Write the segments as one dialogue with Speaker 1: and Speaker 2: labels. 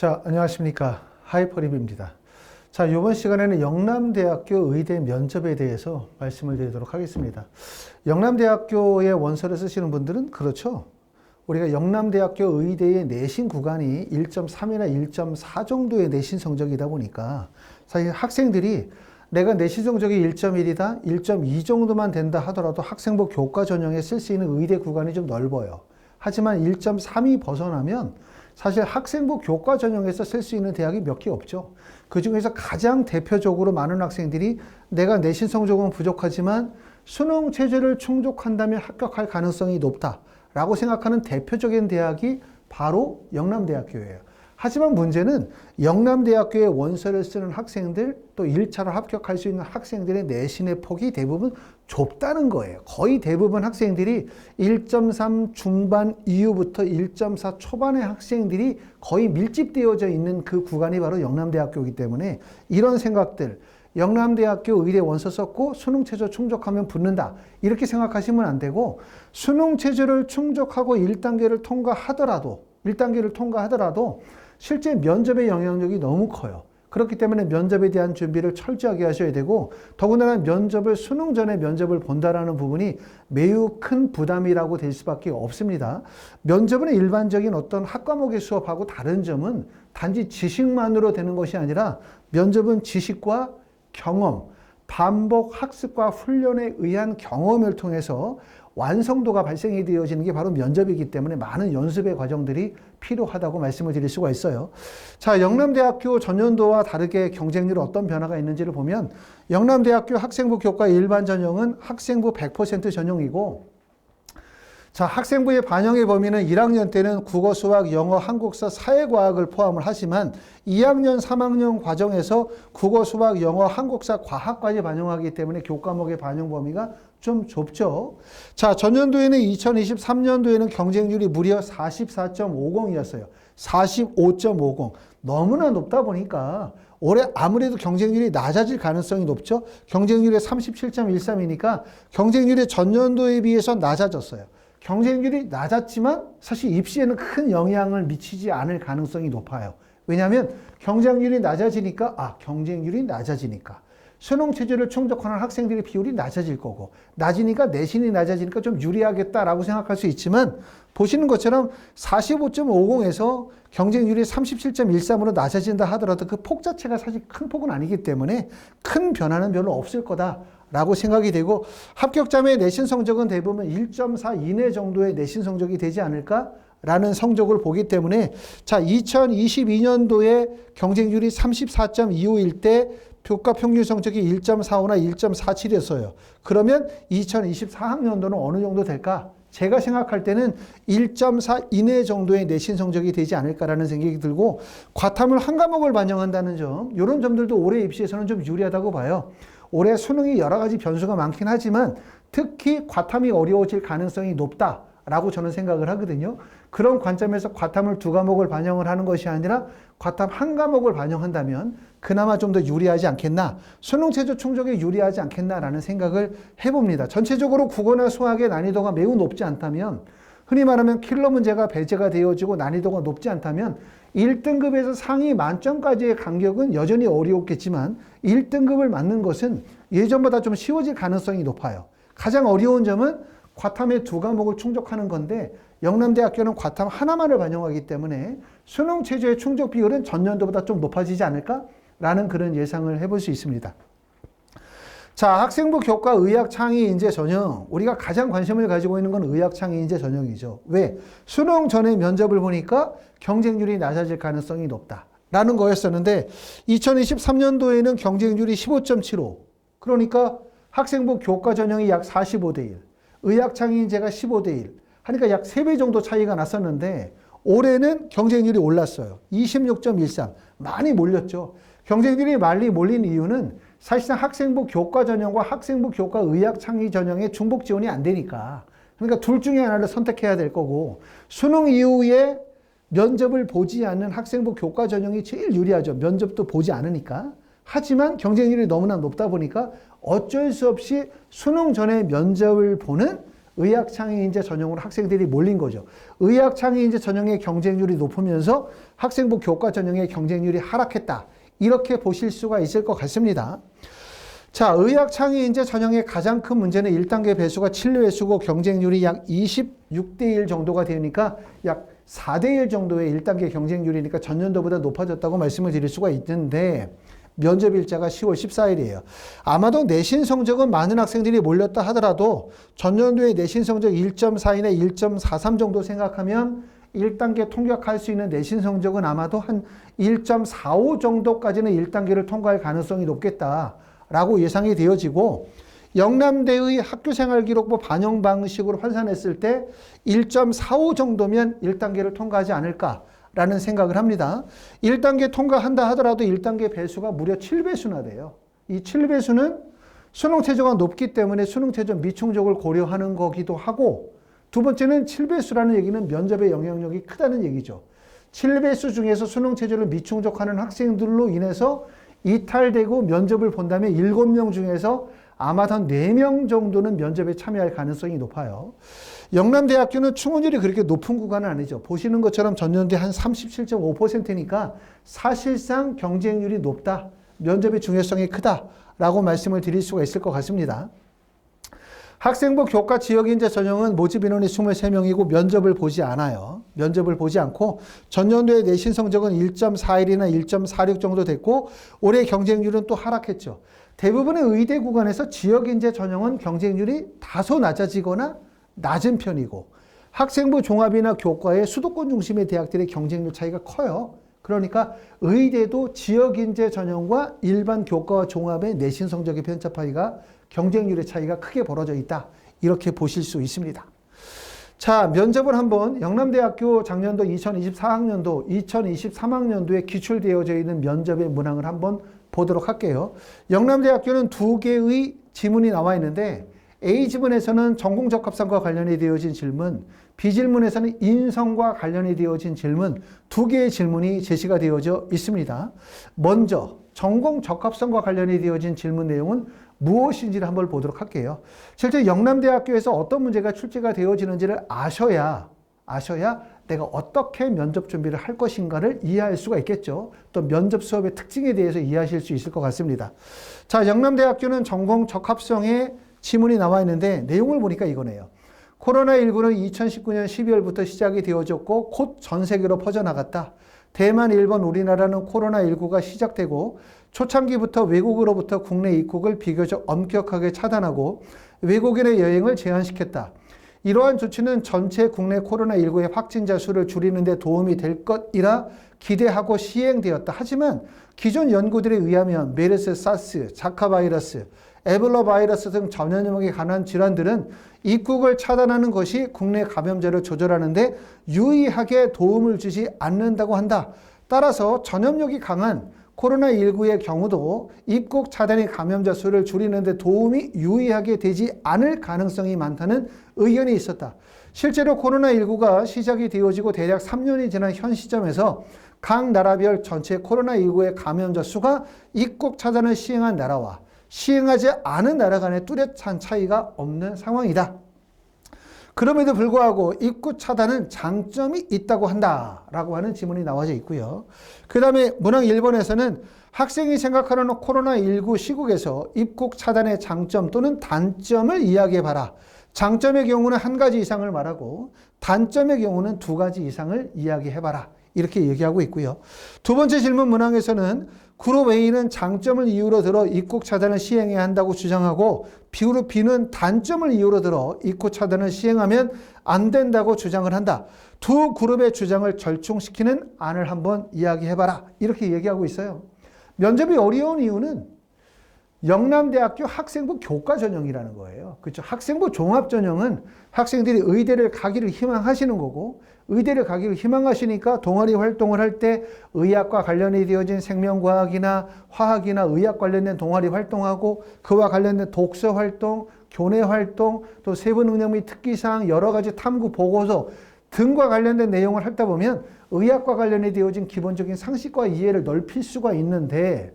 Speaker 1: 자, 안녕하십니까. 하이퍼립입니다. 자, 이번 시간에는 영남대학교 의대 면접에 대해서 말씀을 드리도록 하겠습니다. 영남대학교의 원서를 쓰시는 분들은 그렇죠. 우리가 영남대학교 의대의 내신 구간이 1.3이나 1.4 정도의 내신 성적이다 보니까 사실 학생들이 내가 내신 성적이 1.1이다, 1.2 정도만 된다 하더라도 학생부 교과 전형에 쓸 수 있는 의대 구간이 좀 넓어요. 하지만 1.3이 벗어나면 사실 학생부 교과 전형에서 쓸 수 있는 대학이 몇 개 없죠. 그 중에서 가장 대표적으로 많은 학생들이 내가 내신 성적은 부족하지만 수능 체제를 충족한다면 합격할 가능성이 높다라고 생각하는 대표적인 대학이 바로 영남대학교예요. 하지만 문제는 영남대학교에 원서를 쓰는 학생들, 또 1차로 합격할 수 있는 학생들의 내신의 폭이 대부분 좁다는 거예요. 거의 대부분 학생들이 1.3 중반 이후부터 1.4 초반의 학생들이 거의 밀집되어져 있는 그 구간이 바로 영남대학교이기 때문에 이런 생각들, 영남대학교 의대 원서 썼고 수능 체제 충족하면 붙는다. 이렇게 생각하시면 안 되고 수능 체제를 충족하고 1단계를 통과하더라도 실제 면접의 영향력이 너무 커요. 그렇기 때문에 면접에 대한 준비를 철저하게 하셔야 되고 더군다나 면접을 수능 전에 면접을 본다라는 부분이 매우 큰 부담이라고 될 수밖에 없습니다. 면접은 일반적인 어떤 학과목의 수업하고 다른 점은 단지 지식만으로 되는 것이 아니라 면접은 지식과 경험, 반복 학습과 훈련에 의한 경험을 통해서 완성도가 발생이 되어지는 게 바로 면접이기 때문에 많은 연습의 과정들이 필요하다고 말씀을 드릴 수가 있어요. 자, 영남대학교 전년도와 다르게 경쟁률에 어떤 변화가 있는지를 보면 영남대학교 학생부 교과 일반 전형은 학생부 100% 전형이고 자, 학생부의 반영의 범위는 1학년 때는 국어, 수학, 영어, 한국사, 사회과학을 포함을 하지만 2학년, 3학년 과정에서 국어, 수학, 영어, 한국사, 과학까지 반영하기 때문에 교과목의 반영 범위가 좀 좁죠. 자, 전년도에는 2023년도에는 경쟁률이 무려 44.50이었어요. 45.50. 너무나 높다 보니까 올해 아무래도 경쟁률이 낮아질 가능성이 높죠. 경쟁률이 37.13이니까 경쟁률이 전년도에 비해서 낮아졌어요. 경쟁률이 낮았지만 사실 입시에는 큰 영향을 미치지 않을 가능성이 높아요. 왜냐하면 경쟁률이 낮아지니까 수능 체제를 충족하는 학생들의 비율이 낮아질 거고 낮으니까 내신이 낮아지니까 좀 유리하겠다라고 생각할 수 있지만 보시는 것처럼 45.50에서 경쟁률이 37.13으로 낮아진다 하더라도 그 폭 자체가 사실 큰 폭은 아니기 때문에 큰 변화는 별로 없을 거다라고 생각이 되고 합격자의 내신 성적은 대부분 1.4 이내 정도의 내신 성적이 되지 않을까라는 성적을 보기 때문에 자 2022년도에 경쟁률이 34.25일 때 교과 평균 성적이 1.45나 1.47이었어요. 그러면 2024학년도는 어느 정도 될까? 제가 생각할 때는 1.4 이내 정도의 내신 성적이 되지 않을까라는 생각이 들고 과탐을 한 과목을 반영한다는 점, 이런 점들도 올해 입시에서는 좀 유리하다고 봐요. 올해 수능이 여러 가지 변수가 많긴 하지만 특히 과탐이 어려워질 가능성이 높다라고 저는 생각을 하거든요. 그런 관점에서 과탐을 두 과목을 반영을 하는 것이 아니라 과탐 한 과목을 반영한다면 그나마 좀 더 유리하지 않겠나, 수능 체제 충족에 유리하지 않겠나라는 생각을 해봅니다. 전체적으로 국어나 수학의 난이도가 매우 높지 않다면, 흔히 말하면 킬러 문제가 배제가 되어지고 난이도가 높지 않다면 1등급에서 상위 만점까지의 간격은 여전히 어려웠겠지만 1등급을 맞는 것은 예전보다 좀 쉬워질 가능성이 높아요. 가장 어려운 점은 과탐의 두 과목을 충족하는 건데 영남대학교는 과탐 하나만을 반영하기 때문에 수능 체제의 충족 비율은 전년도보다 좀 높아지지 않을까라는 그런 예상을 해볼 수 있습니다. 자, 학생부 교과 의학창의 인재 전형. 우리가 가장 관심을 가지고 있는 건 의학창의 인재 전형이죠. 왜? 수능 전에 면접을 보니까 경쟁률이 낮아질 가능성이 높다라는 거였었는데 2023년도에는 경쟁률이 15.75. 그러니까 학생부 교과 전형이 약 45대 1. 의학창의 인재가 15대 1. 하니까 약 3배 정도 차이가 났었는데 올해는 경쟁률이 올랐어요. 26.13. 많이 몰렸죠. 경쟁률이 많이 몰린 이유는 사실상 학생부 교과 전형과 학생부 교과 의학창의 전형의 중복 지원이 안 되니까. 그러니까 둘 중에 하나를 선택해야 될 거고 수능 이후에 면접을 보지 않는 학생부 교과 전형이 제일 유리하죠. 면접도 보지 않으니까. 하지만 경쟁률이 너무나 높다 보니까 어쩔 수 없이 수능 전에 면접을 보는 의학창의인재 전형으로 학생들이 몰린 거죠. 의학창의인재 전형의 경쟁률이 높으면서 학생부 교과 전형의 경쟁률이 하락했다. 이렇게 보실 수가 있을 것 같습니다. 자, 의학창의인재 전형의 가장 큰 문제는 1단계 배수가 7배수고 경쟁률이 약 26대 1 정도가 되니까 약 4대 1 정도의 1단계 경쟁률이니까 전년도보다 높아졌다고 말씀을 드릴 수가 있는데 면접 일자가 10월 14일이에요. 아마도 내신 성적은 많은 학생들이 몰렸다 하더라도 전년도의 내신 성적 1.42나 1.43 정도 생각하면 1단계 통과할 수 있는 내신 성적은 아마도 한 1.45 정도까지는 1단계를 통과할 가능성이 높겠다라고 예상이 되어지고 영남대의 학교생활기록부 반영 방식으로 환산했을 때 1.45 정도면 1단계를 통과하지 않을까라는 생각을 합니다. 1단계 통과한다 하더라도 1단계 배수가 무려 7배수나 돼요. 이 7배수는 수능 최저가 높기 때문에 수능 최저 미충족을 고려하는 거기도 하고 두 번째는 7배수라는 얘기는 면접의 영향력이 크다는 얘기죠. 7배수 중에서 수능 최저를 미충족하는 학생들로 인해서 이탈되고 면접을 본다면 7명 중에서 아마도 한 4명 정도는 면접에 참여할 가능성이 높아요. 영남대학교는 충원율이 그렇게 높은 구간은 아니죠. 보시는 것처럼 전년도에 한 37.5%니까 사실상 경쟁률이 높다. 면접의 중요성이 크다라고 말씀을 드릴 수가 있을 것 같습니다. 학생부 교과 지역인재 전형은 모집 인원이 23명이고 면접을 보지 않아요. 면접을 보지 않고 전년도의 내신 성적은 1.41이나 1.46 정도 됐고 올해 경쟁률은 또 하락했죠. 대부분의 의대 구간에서 지역인재 전형은 경쟁률이 다소 낮아지거나 낮은 편이고 학생부 종합이나 교과의 수도권 중심의 대학들의 경쟁률 차이가 커요. 그러니까 의대도 지역인재 전형과 일반 교과와 종합의 내신 성적의 편차파이가 경쟁률의 차이가 크게 벌어져 있다. 이렇게 보실 수 있습니다. 자, 면접을 한번 영남대학교 작년도 2024학년도, 2023학년도에 기출되어져 있는 면접의 문항을 한번 보도록 할게요. 영남대학교는 2개의 지문이 나와 있는데 A 지문에서는 전공적합성과 관련이 되어진 질문, B 질문에서는 인성과 관련이 되어진 질문 2개의 질문이 제시가 되어져 있습니다. 먼저 전공적합성과 관련이 되어진 질문 내용은 무엇인지를 한번 보도록 할게요. 실제 영남대학교에서 어떤 문제가 출제가 되어지는지를 아셔야 내가 어떻게 면접 준비를 할 것인가를 이해할 수가 있겠죠. 또 면접 수업의 특징에 대해서 이해하실 수 있을 것 같습니다. 자, 영남대학교는 전공적합성의 지문이 나와 있는데 내용을 보니까 이거네요. 코로나19는 2019년 12월부터 시작이 되어졌고 곧 전 세계로 퍼져나갔다. 대만, 일본, 우리나라는 코로나19가 시작되고 초창기부터 외국으로부터 국내 입국을 비교적 엄격하게 차단하고 외국인의 여행을 제한시켰다. 이러한 조치는 전체 국내 코로나19의 확진자 수를 줄이는 데 도움이 될 것이라 기대하고 시행되었다. 하지만 기존 연구들에 의하면 메르스, 사스, 자카 바이러스, 에볼라 바이러스 등 전염력에 관한 질환들은 입국을 차단하는 것이 국내 감염자를 조절하는 데 유의하게 도움을 주지 않는다고 한다. 따라서 전염력이 강한 코로나19의 경우도 입국 차단이 감염자 수를 줄이는 데 도움이 유의하게 되지 않을 가능성이 많다는 의견이 있었다. 실제로 코로나19가 시작이 되어지고 대략 3년이 지난 현 시점에서 각 나라별 전체 코로나19의 감염자 수가 입국 차단을 시행한 나라와 시행하지 않은 나라 간의 뚜렷한 차이가 없는 상황이다. 그럼에도 불구하고 입국 차단은 장점이 있다고 한다라고 하는 지문이 나와져 있고요. 그 다음에 문항 1번에서는 학생이 생각하는 코로나19 시국에서 입국 차단의 장점 또는 단점을 이야기해봐라. 장점의 경우는 1가지 이상을 말하고 단점의 경우는 2가지 이상을 이야기해봐라. 이렇게 얘기하고 있고요. 두 번째 질문 문항에서는 그룹 A는 장점을 이유로 들어 입국 차단을 시행해야 한다고 주장하고 그룹 B는 단점을 이유로 들어 입국 차단을 시행하면 안 된다고 주장을 한다. 두 그룹의 주장을 절충시키는 안을 한번 이야기해봐라. 이렇게 얘기하고 있어요. 면접이 어려운 이유는 영남대학교 학생부 교과 전형이라는 거예요. 그렇죠? 학생부 종합 전형은 학생들이 의대를 가기를 희망하시는 거고 의대를 가기를 희망하시니까 동아리 활동을 할 때 의학과 관련이 되어진 생명과학이나 화학이나 의학 관련된 동아리 활동하고 그와 관련된 독서 활동, 교내 활동, 또 세부 능력 및 특기사항 여러 가지 탐구 보고서 등과 관련된 내용을 하다 보면 의학과 관련이 되어진 기본적인 상식과 이해를 넓힐 수가 있는데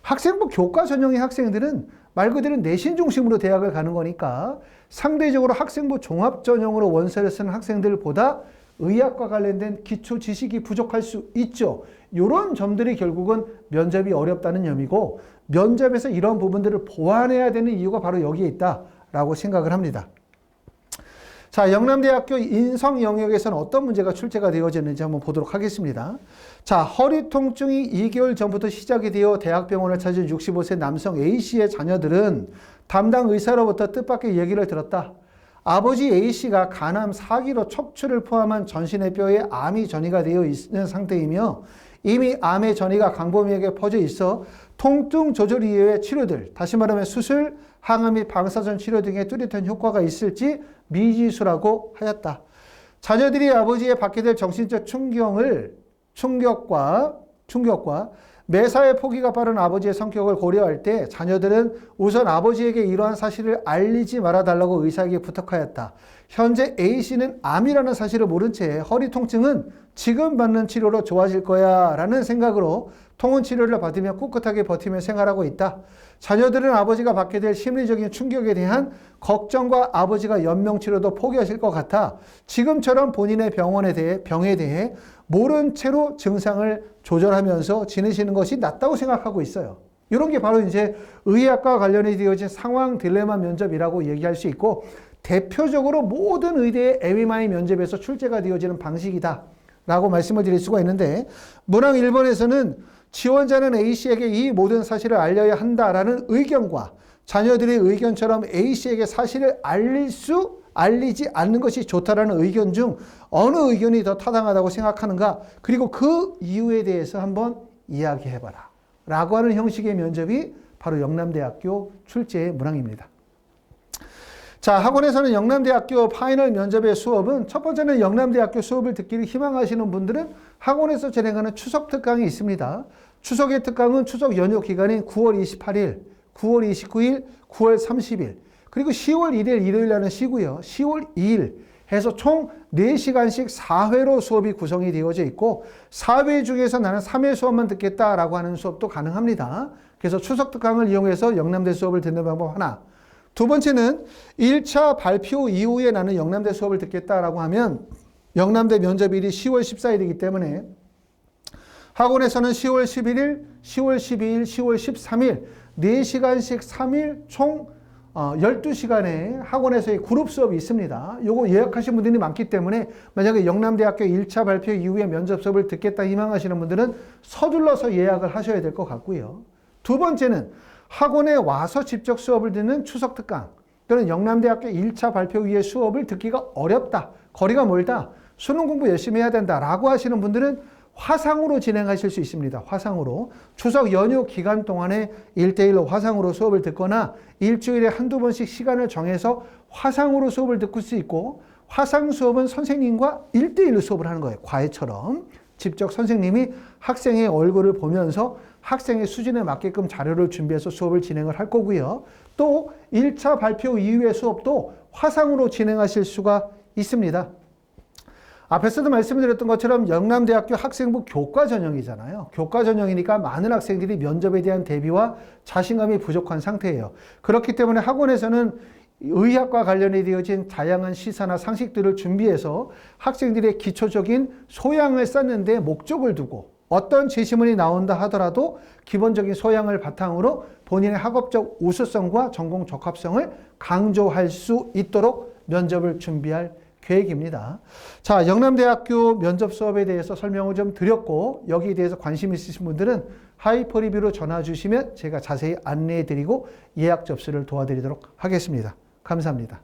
Speaker 1: 학생부 교과 전형의 학생들은 말 그대로 내신 중심으로 대학을 가는 거니까 상대적으로 학생부 종합 전형으로 원서를 쓰는 학생들보다 의학과 관련된 기초 지식이 부족할 수 있죠. 이런 점들이 결국은 면접이 어렵다는 점이고 면접에서 이런 부분들을 보완해야 되는 이유가 바로 여기에 있다라고 생각을 합니다. 자, 영남대학교 인성 영역에서는 어떤 문제가 출제가 되어졌는지 한번 보도록 하겠습니다. 자, 허리 통증이 2개월 전부터 시작이 되어 대학병원을 찾은 65세 남성 A씨의 자녀들은 담당 의사로부터 뜻밖의 얘기를 들었다. 아버지 A씨가 간암 4기로 척추를 포함한 전신의 뼈에 암이 전이가 되어 있는 상태이며 이미 암의 전이가 강범위하게 퍼져 있어 통증 조절 이외의 치료들, 다시 말하면 수술, 항암 및 방사선 치료 등의 뚜렷한 효과가 있을지 미지수라고 하였다. 자녀들이 아버지의 받게 될 정신적 충격과 매사에 포기가 빠른 아버지의 성격을 고려할 때 자녀들은 우선 아버지에게 이러한 사실을 알리지 말아달라고 의사에게 부탁하였다. 현재 A씨는 암이라는 사실을 모른 채 허리 통증은 지금 받는 치료로 좋아질 거야 라는 생각으로 통원 치료를 받으며 꿋꿋하게 버티며 생활하고 있다. 자녀들은 아버지가 받게 될 심리적인 충격에 대한 걱정과 아버지가 연명치료도 포기하실 것 같아 지금처럼 본인의 병에 대해 모른 채로 증상을 조절하면서 지내시는 것이 낫다고 생각하고 있어요. 이런 게 바로 이제 의학과 관련이 되어진 상황 딜레마 면접이라고 얘기할 수 있고 대표적으로 모든 의대의 MMI 면접에서 출제가 되어지는 방식이다 라고 말씀을 드릴 수가 있는데 문항 1번에서는 지원자는 A씨에게 이 모든 사실을 알려야 한다라는 의견과 자녀들의 의견처럼 A씨에게 사실을 알리지 않는 것이 좋다라는 의견 중 어느 의견이 더 타당하다고 생각하는가 그리고 그 이유에 대해서 한번 이야기해봐라 라고 하는 형식의 면접이 바로 영남대학교 출제의 문항입니다. 자, 학원에서는 영남대학교 파이널 면접의 수업은 첫 번째는 영남대학교 수업을 듣기를 희망하시는 분들은 학원에서 진행하는 추석 특강이 있습니다. 추석의 특강은 추석 연휴 기간인 9월 28일, 9월 29일, 9월 30일 그리고 10월 1일 일요일 날은 쉬고요. 10월 2일 해서 총 4시간씩 4회로 수업이 구성이 되어져 있고 4회 중에서 나는 3회 수업만 듣겠다라고 하는 수업도 가능합니다. 그래서 추석 특강을 이용해서 영남대 수업을 듣는 방법 하나. 두 번째는 1차 발표 이후에 나는 영남대 수업을 듣겠다라고 하면 영남대 면접일이 10월 14일이기 때문에 학원에서는 10월 11일, 10월 12일, 10월 13일 4시간씩 3일 총 12시간의 학원에서의 그룹 수업이 있습니다. 요거 예약하신 분들이 많기 때문에 만약에 영남대학교 1차 발표 이후에 면접 수업을 듣겠다 희망하시는 분들은 서둘러서 예약을 하셔야 될 것 같고요. 두 번째는 학원에 와서 직접 수업을 듣는 추석 특강 또는 영남대학교 1차 발표 이후의 수업을 듣기가 어렵다. 거리가 멀다. 수능 공부 열심히 해야 된다라고 하시는 분들은 화상으로 진행하실 수 있습니다. 화상으로. 추석 연휴 기간 동안에 1대1로 화상으로 수업을 듣거나 일주일에 한두 번씩 시간을 정해서 화상으로 수업을 듣을 수 있고 화상 수업은 선생님과 1대1로 수업을 하는 거예요. 과외처럼. 직접 선생님이 학생의 얼굴을 보면서 학생의 수준에 맞게끔 자료를 준비해서 수업을 진행을 할 거고요. 또 1차 발표 이후의 수업도 화상으로 진행하실 수가 있습니다. 앞에서도 말씀드렸던 것처럼 영남대학교 학생부 교과 전형이잖아요. 교과 전형이니까 많은 학생들이 면접에 대한 대비와 자신감이 부족한 상태예요. 그렇기 때문에 학원에서는 의학과 관련이 되어진 다양한 시사나 상식들을 준비해서 학생들의 기초적인 소양을 쌓는 데 목적을 두고 어떤 제시문이 나온다 하더라도 기본적인 소양을 바탕으로 본인의 학업적 우수성과 전공 적합성을 강조할 수 있도록 면접을 준비할 계획입니다. 자, 영남대학교 면접 수업에 대해서 설명을 좀 드렸고 여기에 대해서 관심 있으신 분들은 하이퍼리뷰로 전화 주시면 제가 자세히 안내해 드리고 예약 접수를 도와드리도록 하겠습니다. 감사합니다.